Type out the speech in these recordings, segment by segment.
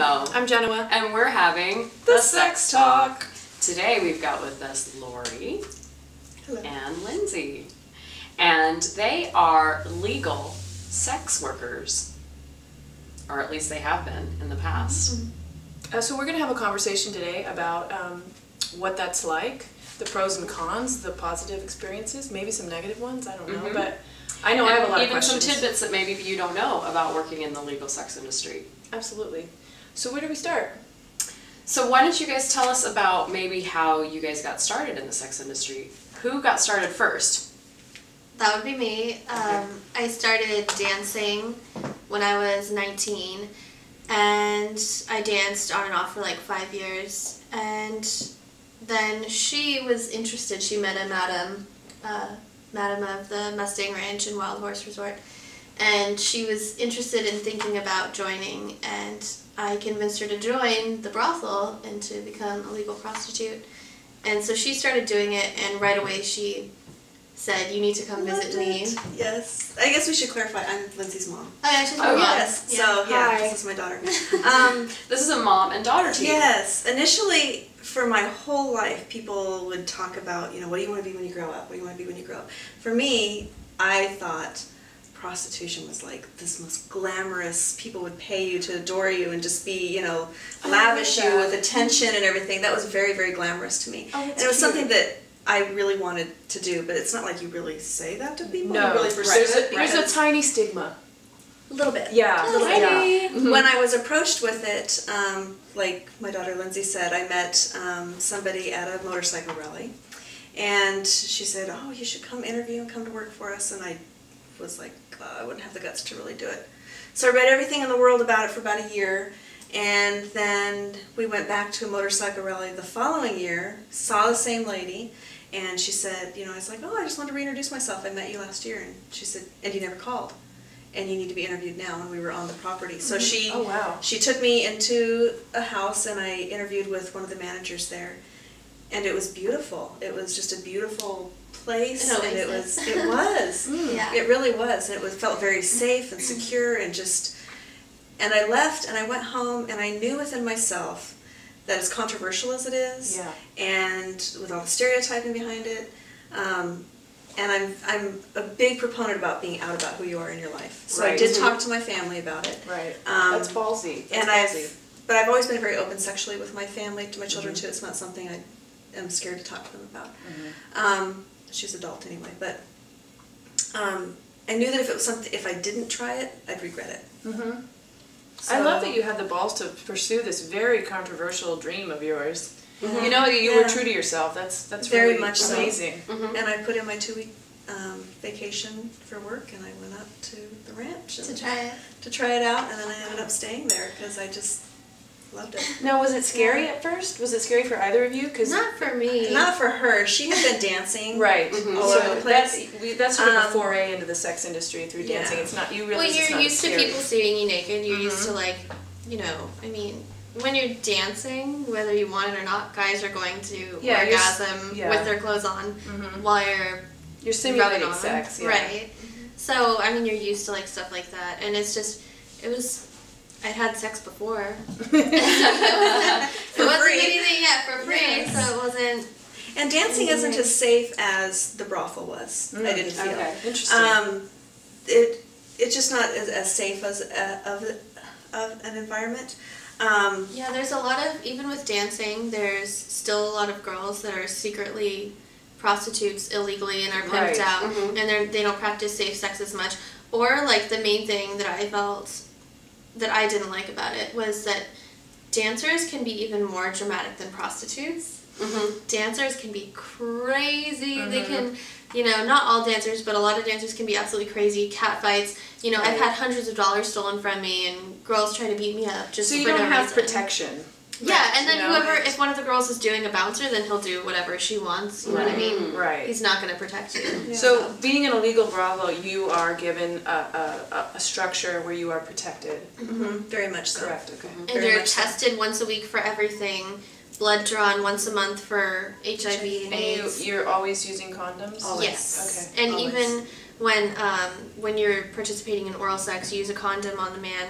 Mo. I'm Jenoa. And we're having the Sex Talk. Today we've got with us Laurie and Linzi. And they are legal sex workers. Or at least they have been in the past. So we're going to have a conversation today about what that's like, the pros and cons, the positive experiences, maybe some negative ones, I don't know, but I know I have a lot of questions. Even some tidbits that maybe you don't know about working in the legal sex industry. Absolutely. So where do we start? So why don't you guys tell us about maybe how you guys got started in the sex industry? Who got started first? That would be me. I started dancing when I was 19, and I danced on and off for like 5 years, and then she was interested. She met a madam of the Mustang Ranch and Wild Horse Resort, and she was interested in thinking about joining, and I convinced her to join the brothel and to become a legal prostitute. And so she started doing it, and right away she said, "You need to come visit me." Yes. I guess we should clarify, I'm Linzi's mom. Oh yeah, she's my mom. Yes. Yeah. So yeah, Hi. this is my daughter. This is a mom and daughter team. Yes. Initially, for my whole life, people would talk about, what do you want to be when you grow up? What do you want to be when you grow up? For me, I thought prostitution was like this most glamorous, people would pay you to adore you and just be, lavish you with attention and everything. That was very, very glamorous to me. Oh, and it was something that I really wanted to do, but it's not like you really say that to people. No, you really pursue it. there's a tiny stigma. A little bit. Yeah. A little bit. Yeah. When I was approached with it, like my daughter Linzi said, I met somebody at a motorcycle rally, and she said, "Oh, you should come interview and come to work for us." And I was like, I wouldn't have the guts to really do it. So I read everything in the world about it for about a year, and then we went back to a motorcycle rally the following year, saw the same lady, and she said, I was like, "Oh, I just wanted to reintroduce myself. I met you last year." And she said, "And you never called. And you need to be interviewed now," and we were on the property. So she took me into a house, and I interviewed with one of the managers there, and it was beautiful. It was just a beautiful place, and it was Yeah. it really was, and it felt very safe and secure, and and I left, and I went home, and I knew within myself that as controversial as it is, and with all the stereotyping behind it, and I'm a big proponent about being out about who you are in your life. So I did talk to my family about it. Right. That's ballsy. But I've always been very open sexually with my family, to my children too. It's not something I am scared to talk to them about. She's adult anyway, but I knew that if it was something, if I didn't try it, I'd regret it. So, I love that you had the balls to pursue this very controversial dream of yours. You were true to yourself. That's very really much amazing. And I put in my 2-week vacation for work, and I went up to the ranch To try it. to try it out, and then I ended up staying there because I just loved it. Now, was it scary at first? Was it scary for either of you? Not for me. Not for her. She had been dancing right all over the place. That's sort of a foray into the sex industry through dancing. It's not you realize. Well, you're it's not used scary. to people seeing you naked. You're used to when you're dancing, whether you want it or not, guys are going to orgasm with their clothes on while you're simulating on. sex, right? So you're used to stuff like that, and it's just I'd had sex before. It wasn't anything yet for free, so it wasn't. And dancing isn't as safe as the brothel was. I didn't feel. Okay. Interesting. It's just not as safe as of an environment. Yeah, there's a lot of, even with dancing, there's still a lot of girls that are secretly prostitutes illegally and are pimped out, and they don't practice safe sex as much. Or the main thing that I felt that I didn't like about it was that dancers can be even more dramatic than prostitutes. Dancers can be crazy. They can, not all dancers, but a lot of dancers can be absolutely crazy. Cat fights. I've had hundreds of dollars stolen from me, and girls try to beat me up just so you for don't no have reason. protection. Yeah, and then if one of the girls is doing a bouncer, then he'll do whatever she wants. You know what I mean? Right. He's not going to protect you. Yeah. So being in a legal brothel, you are given a structure where you are protected. Very much so. Correct. Okay. And you're tested once a week for everything. Blood drawn once a month for HIV and AIDS. You're always using condoms? Always. Yes. Okay. And always. even when you're participating in oral sex, you use a condom on the man,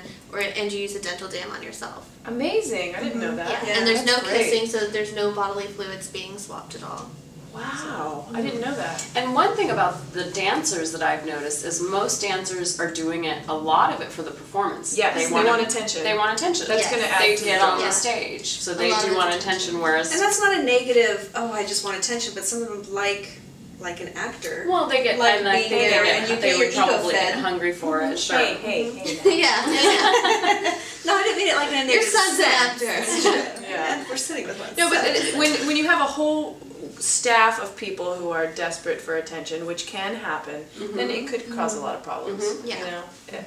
and you use a dental dam on yourself. Amazing! I didn't know that. Yeah, and there's no great. kissing, so there's no bodily fluids being swapped at all. Wow, I didn't know that. And one thing about the dancers that I've noticed is most dancers are doing it, a lot of it for the performance. Yes, they want attention. They want attention. That's going to add They to get the on job. the stage, so they do want attention, whereas... And that's not a negative, oh, I just want attention, but some of them like an actor. Well, they get, like and I being think there, and you they get would your ego probably fed. get hungry for it, sure. Hey. Yeah. No, I didn't mean it like in a Your negative son's an sense. actor. Yeah. And we're sitting with one. No, but so. when you have a whole staff of people who are desperate for attention, which can happen, then it could cause a lot of problems. Yeah. You know,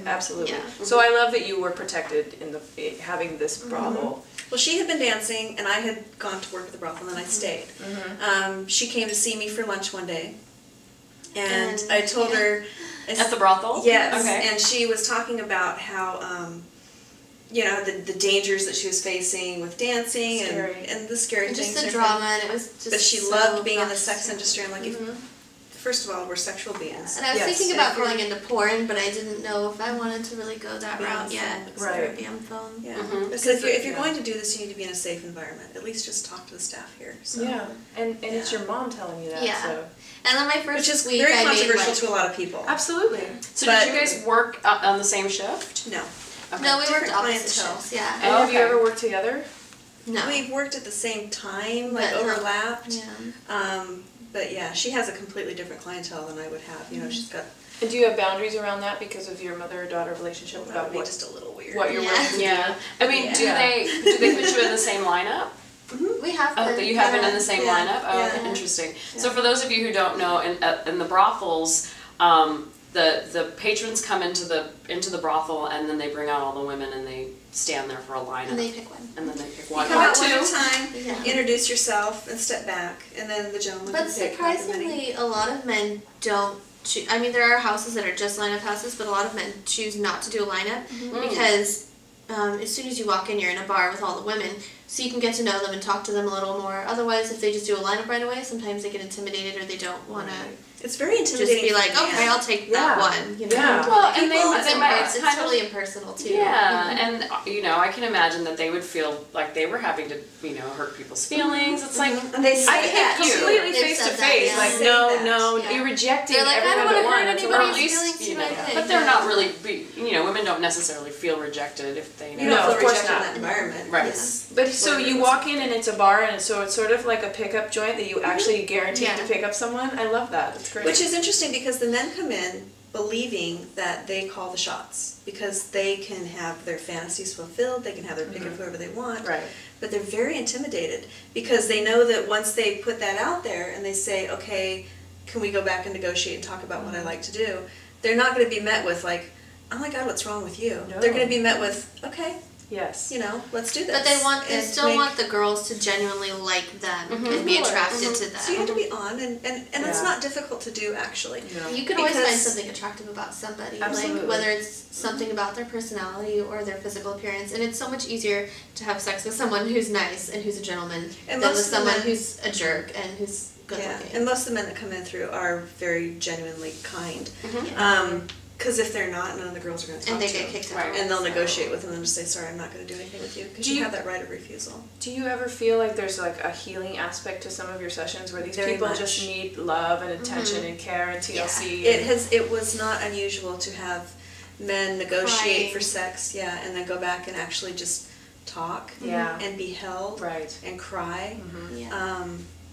absolutely. Yeah. So I love that you were protected in having this brothel. Well, she had been dancing, and I had gone to work at the brothel, and I stayed. She came to see me for lunch one day, and I told her... At the brothel? Yes, Okay. and she was talking about how, you know, the dangers that she was facing with dancing and the scary And things. just the drama, and it was just But she so loved being in the much. sex industry. I'm like, first of all, we're sexual beings. And I was Yes. thinking about going into porn, but I didn't know if I wanted to really go that route yet. Right. Or be on film. Yeah, because if you're going to do this, you need to be in a safe environment. At least just talk to the staff here. So. Yeah, and it's your mom telling you that. Yeah. So. And then my first Which is week, very I made controversial like, to a lot of people. Absolutely. So But- did you guys work on the same shift? No. Okay. No, we worked Different opposite clientele. shifts. Yeah. And have you Okay. ever worked together? No. We've worked at the same time, like But no. overlapped. Yeah. But yeah, she has a completely different clientele than I would have. You know, she's got. And do you have boundaries around that because of your mother-daughter relationship That about would be what, just a little weird. what you're willing to do? Yeah. I mean, do Yeah. they put you in the same lineup? We have Oh, been. you have been in the same Yeah. lineup? Oh, Yeah. okay, interesting. So for those of you who don't know, in the brothels, the patrons come into the brothel, and then they bring out all the women, and they stand there for a lineup. And they pick one. And then they pick You one come or out one at a two. time, Yeah. introduce yourself, and step back, and then the gentleman But can pick however many. surprisingly, a lot of men don't choose. I mean, there are houses that are just lineup houses, but a lot of men choose not to do a lineup because as soon as you walk in, you're in a bar with all the women, so you can get to know them and talk to them a little more. Otherwise, if they just do a lineup right away, sometimes they get intimidated or they don't want to It's very just intimidating. be for like, a man. okay, I'll take that one. You know? Yeah. Well, and People, they might it's kind of- totally impersonal too. Yeah, and you know, I can imagine that they would feel like they were having to, you know, hurt people's feelings. It's like And they I say think that too. completely They've face to said that, face, yeah. like Say no, that. no, Yeah. you're rejecting They're like, I don't everyone wanna but one. hurt That's a or anybody's at least, feelings you too know, much. but they're not really, you know, women don't necessarily feel rejected if they know. You No, don't of feel course rejected in not. that environment. Right. Yes. But so you walk in and it's a bar, and so it's sort of like a pickup joint that you actually guaranteed Yeah. to pick up someone. I love that. It's great. Which is interesting because the men come in believing that they call the shots because they can have their fantasies fulfilled, they can have their pick of whoever they want. Right. But they're very intimidated because they know that once they put that out there and they say, okay, can we go back and negotiate and talk about what I like to do, they're not going to be met with like, oh my God, what's wrong with you? No. They're going to be met with, okay, Yes. you know, let's do this. But they And still make- want the girls to genuinely like them and be Of course. attracted to them. So you have to be on, and it's Yeah. not difficult to do actually. No. You can always find Because- something attractive about somebody, Absolutely. like whether it's something about their personality or their physical appearance. And it's so much easier to have sex with someone who's nice and who's a gentleman And than most with of the someone men- who's a jerk and who's good Yeah, looking. and most of the men that come in through are very genuinely kind. Because if they're not, none of the girls are going to talk And they to get them. kicked Right. out. And they'll so- negotiate with them and just say, sorry, I'm not going to do anything with you. Because Do you you- have that right of refusal. Do you ever feel like there's like a healing aspect to some of your sessions where these Very people much. just need love and attention and care and TLC? It was not unusual to have men negotiate Crying. for sex, yeah, and then go back and actually just talk Yeah. and be held Right. and cry. Yeah.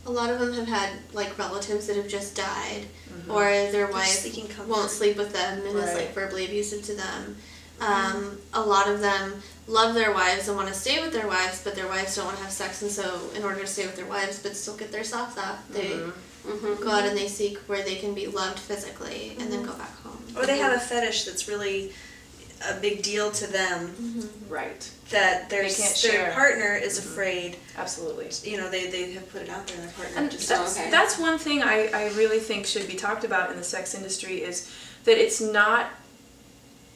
A lot of them have had like relatives that have just died, Mm-hmm. or their just wife seeking comfort. won't sleep with them and is Right. like verbally abusive to them. A lot of them love their wives and want to stay with their wives, but their wives don't want to have sex, and so in order to stay with their wives but still get their socks off, they go out and they seek where they can be loved physically and then go back home. Or they have a fetish that's really a big deal to them Right. that They can't share. their partner is afraid. Absolutely. You know, they have put it out there and their partner And just that's one thing I really think should be talked about in the sex industry is that it's not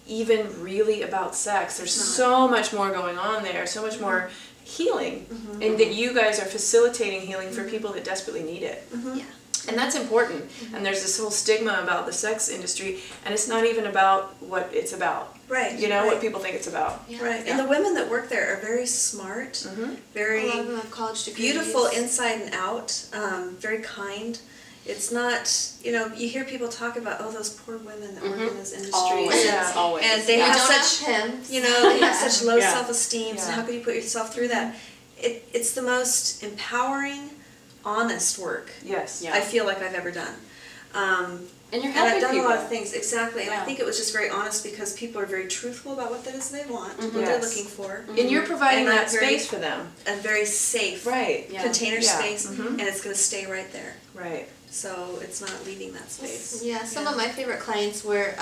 even really about sex. There's so much more going on there, so much more healing, and that you guys are facilitating healing for people that desperately need it. Yeah. And that's important. And there's this whole stigma about the sex industry, and it's not even about what it's about. Right. You know, right. what people think it's about. Yeah. Right. And the women that work there are very smart, very A lot of them have college degrees. beautiful inside and out, very kind. It's not, you know, you hear people talk about, oh, those poor women that work in this industry. Always, and, always. and they We have don't such, have him. you know, they have such low Yeah. self-esteem, so Yeah. how could you put yourself through that? It's the most empowering, honest work Yes. Yeah. I feel like I've ever done. And you're And helping I've done people. a lot of things, exactly, and Yeah. I think it was just very honest because people are very truthful about what that is they want, what they're Yes. looking for, And you're providing And I'm that very- space for them. a very safe Right. Yeah. container Yeah. space, and it's going to stay right there. Right. So it's not leaving that space. Yeah, some of my favorite clients were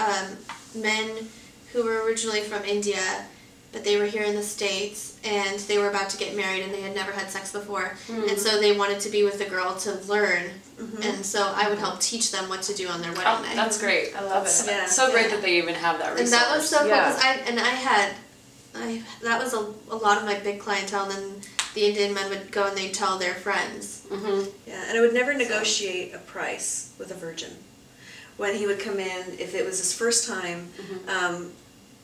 men who were originally from India, but they were here in the States, and they were about to get married, and they had never had sex before, and so they wanted to be with the girl to learn, and so I would help teach them what to do on their wedding Oh, night. that's great. I love That's it. Yeah. so great Yeah. that they even have that resource. And that was so cool, Yeah. because that was a lot of my big clientele, and then the Indian men would go and they'd tell their friends. Yeah, and I would never negotiate a price with a virgin. When he would come in, if it was his first time, and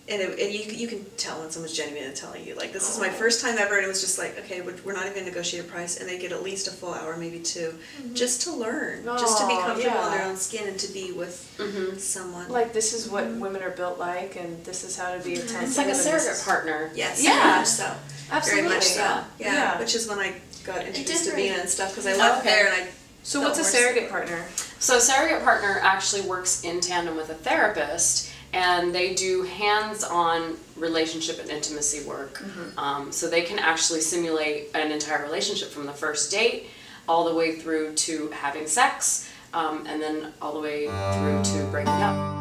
you can tell when someone's genuine and telling you, like, this is my first time ever, and it was just like, okay, we're not even going to negotiate a price, and they get at least a full hour, maybe two, just to learn, just to be Aw, comfortable in yeah. their own skin and to be with someone. Like, this is what women are built like, and this is how to be attentive. It's like a and this surrogate is- partner. Yes, Yeah. very much so. Absolutely. Very much so. Yeah. Yeah. Which is when I got introduced to different. Vina and stuff, because I left Okay. there and I So felt what's a more surrogate safe. partner? So a surrogate partner actually works in tandem with a therapist, and they do hands-on relationship and intimacy work. So they can actually simulate an entire relationship from the first date all the way through to having sex, and then all the way through to breaking up.